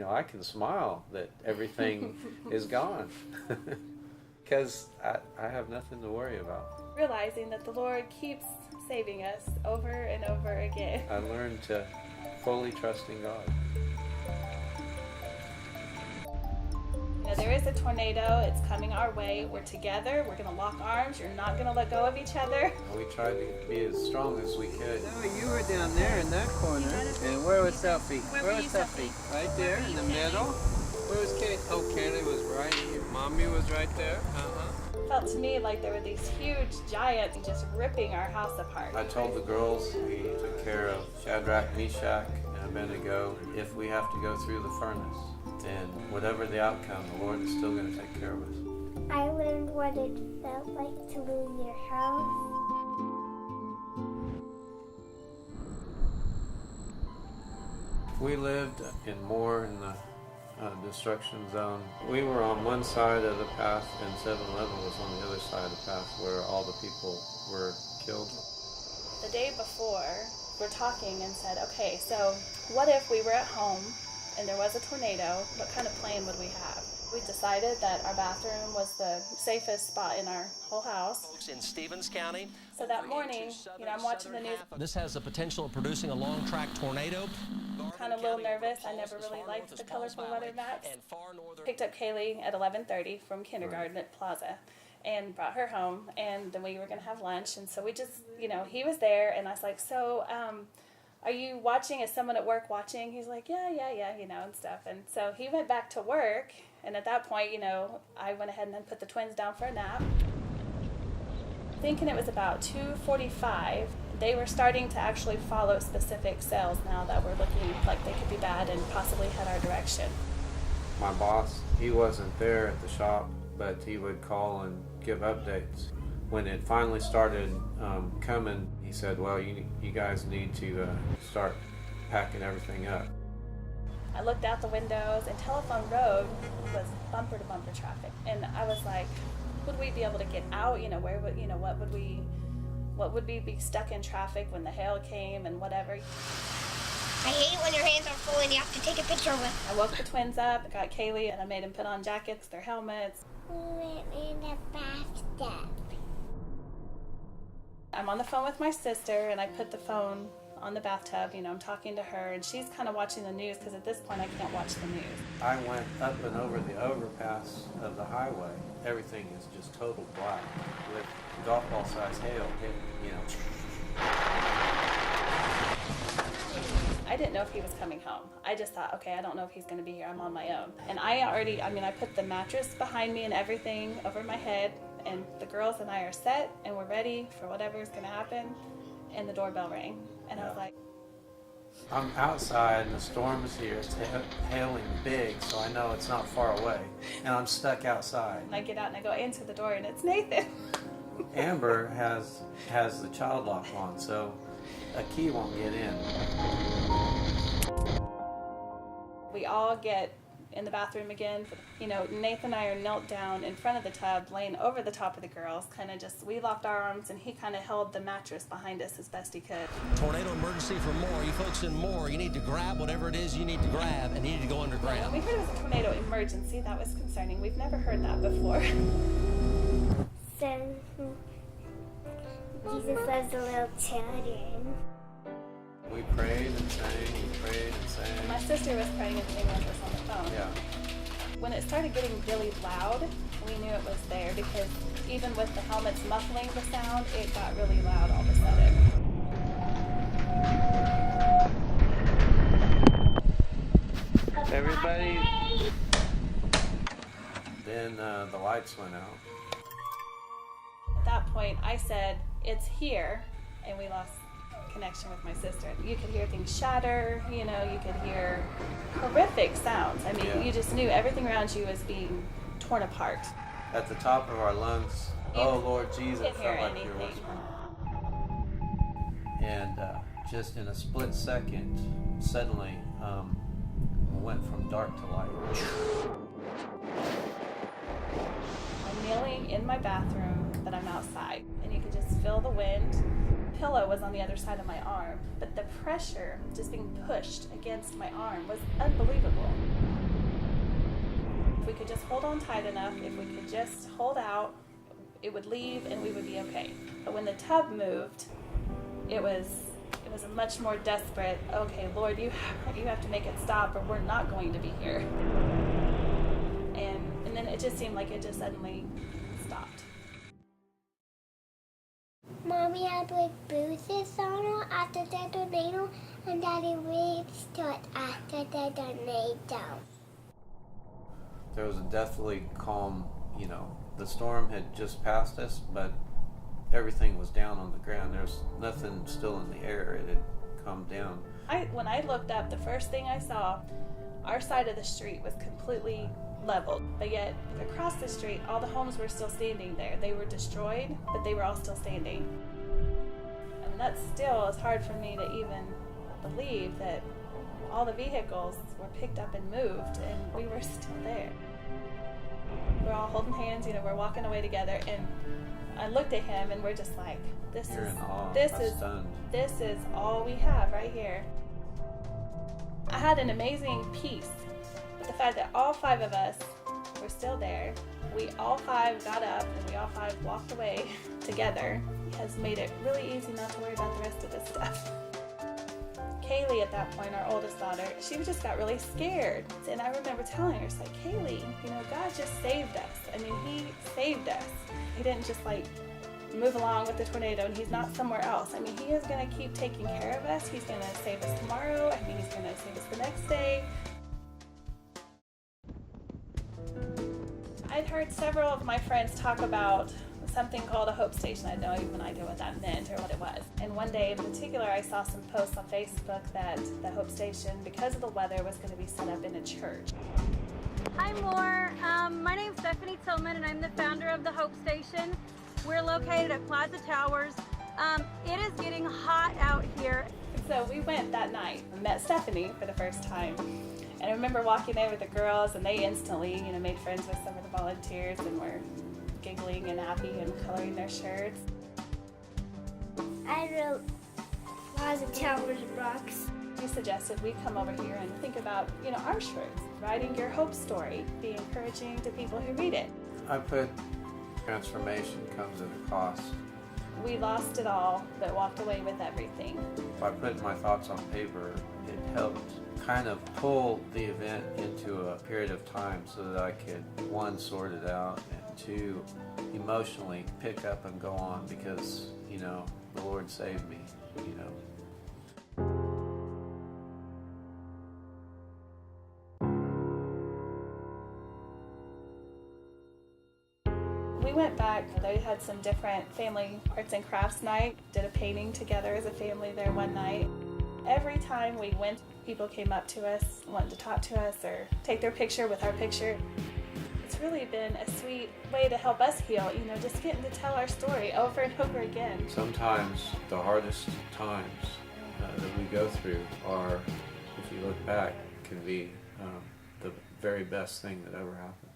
I can smile that everything is gone because I have nothing to worry about. Realizing that the Lord keeps saving us over and over again. I learned to fully trust in God. There is a tornado. It's coming our way. We're together. We're going to lock arms. You're not going to let go of each other. We tried to be as strong as we could. No, you were down there in that corner. And where was Selfie? Where was Selfie? Right there in the middle. Where was Kaylee? Oh, Kaylee was right here. Mommy was right there. It felt to me like there were these huge giants just ripping our house apart. I told the girls we took care of Shadrach, Meshach, and Abednego. If we have to go through the furnace, then whatever the outcome, the Lord is still going to take care of us. I learned what it felt like to lose your house. We lived more in the destruction zone. We were on one side of the path and 7-Eleven was on the other side of the path where all the people were killed. The day before, we're talking and said, okay, so what if we were at home and there was a tornado? What kind of plan would we have? We decided that our bathroom was the safest spot in our whole house. In Stevens County. So that morning, I'm watching the news. This has the potential of producing a long-track tornado. Kind of a little nervous. I never really liked the colorful weather maps. Picked up Kaylee at 11:30 from kindergarten at Plaza and brought her home, and then we were going to have lunch. And so we just, he was there, and I was like, so are you watching? Is someone at work watching? He's like, yeah, and stuff. And so he went back to work, and at that point, I went ahead and then put the twins down for a nap. Thinking it was about 2:45, they were starting to actually follow specific cells now that were looking like they could be bad and possibly head our direction. My boss, he wasn't there at the shop, but he would call and give updates. When it finally started coming, he said, well, you guys need to start packing everything up. I looked out the windows, and Telephone Road was bumper-to-bumper traffic. And I was like, would we be able to get out? What would we be stuck in traffic when the hail came and whatever? I hate it when your hands are full and you have to take a picture with. I woke the twins up, got Kaylee, and I made them put on jackets, their helmets. We went in the bathtub. I'm on the phone with my sister, and I put the phone on the bathtub. I'm talking to her, and she's kind of watching the news because at this point I can't watch the news. I went up and over the overpass of the highway. Everything is just total black with golf ball size hail hitting, I didn't know if he was coming home. I just thought, okay, I don't know if he's going to be here. I'm on my own. And I put the mattress behind me and everything over my head, and the girls and I are set, and we're ready for whatever's going to happen. And the doorbell rang, and I was like, I'm outside and the storm is here. It's hailing big, so I know it's not far away. And I'm stuck outside. And I get out and I go into the door, and it's Nathan. Amber has the child lock on, so a key won't get in. We all get in the bathroom again. Nathan and I are knelt down in front of the tub, laying over the top of the girls, we locked our arms, and he kind of held the mattress behind us as best he could. Tornado emergency for Moore. You folks in Moore, you need to grab whatever it is you need to grab, and you need to go underground. When we heard it was a tornado emergency, that was concerning. We've never heard that before. So, Jesus loves the little children. We prayed and sang. My sister was praying and singing with us on the phone. Yeah. When it started getting really loud, we knew it was there because even with the helmets muffling the sound, it got really loud all of a sudden. Everybody. Then the lights went out. At that point, I said, it's here, and we lost connection with my sister. You could hear things shatter, you could hear horrific sounds. You just knew everything around you was being torn apart. At the top of our lungs, oh Lord Jesus, can't hear felt like you were whispering. And just in a split second, suddenly went from dark to light. I'm kneeling in my bathroom, but I'm outside, and you could just feel the wind pillow was on the other side of my arm, but the pressure just being pushed against my arm was unbelievable. If we could just hold on tight enough, if we could just hold out, it would leave and we would be okay. But when the tub moved, it was a much more desperate, okay, Lord, you have to make it stop or we're not going to be here. And then it just seemed like it just suddenly stopped. Mommy had like bruises on her after the tornado, and Daddy restood after the tornado. There was a deathly calm, the storm had just passed us, but everything was down on the ground. There's nothing still in the air. It had calmed down. When I looked up, the first thing I saw, our side of the street was completely leveled, but yet across the street, all the homes were still standing there. They were destroyed, but they were all still standing. And that still is hard for me to even believe that all the vehicles were picked up and moved, and we were still there. We're all holding hands, we're walking away together, and I looked at him, and we're just like, this is all we have right here. I had an amazing peace with the fact that all 5 of us were still there. We all 5 got up, and we all 5 walked away together. It has made it really easy not to worry about the rest of this stuff. Kaylee, at that point, our oldest daughter, she just got really scared. And I remember telling her, it's like, Kaylee, God just saved us. I mean, he saved us. He didn't just move along with the tornado, and he's not somewhere else. I mean, he is going to keep taking care of us. He's going to save us tomorrow. I mean, he's going to save us the next day. I'd heard several of my friends talk about something called a hope station. I had no even idea what that meant or what it was. And one day in particular, I saw some posts on Facebook that the hope station, because of the weather, was going to be set up in a church. Hi, Moore. My name's Stephanie Tillman, and I'm the founder of the Hope Station. We're located at Plaza Towers. It is getting hot out here. So we went that night and met Stephanie for the first time. And I remember walking there with the girls, and they instantly, made friends with some of the volunteers and were giggling and happy and coloring their shirts. I wrote Plaza Towers rocks. We suggested we come over here and think about, our shirts, writing your hope story, be encouraging to people who read it. I put transformation comes at a cost. We lost it all, but walked away with everything. By putting my thoughts on paper, it helped kind of pull the event into a period of time so that I could, 1, sort it out, and 2, emotionally pick up and go on because, the Lord saved me, We went back, they had some different family arts and crafts night, did a painting together as a family there one night. Every time we went, people came up to us, wanted to talk to us or take their picture with our picture. It's really been a sweet way to help us heal, just getting to tell our story over and over again. Sometimes the hardest times that we go through are, if you look back, can be the very best thing that ever happened.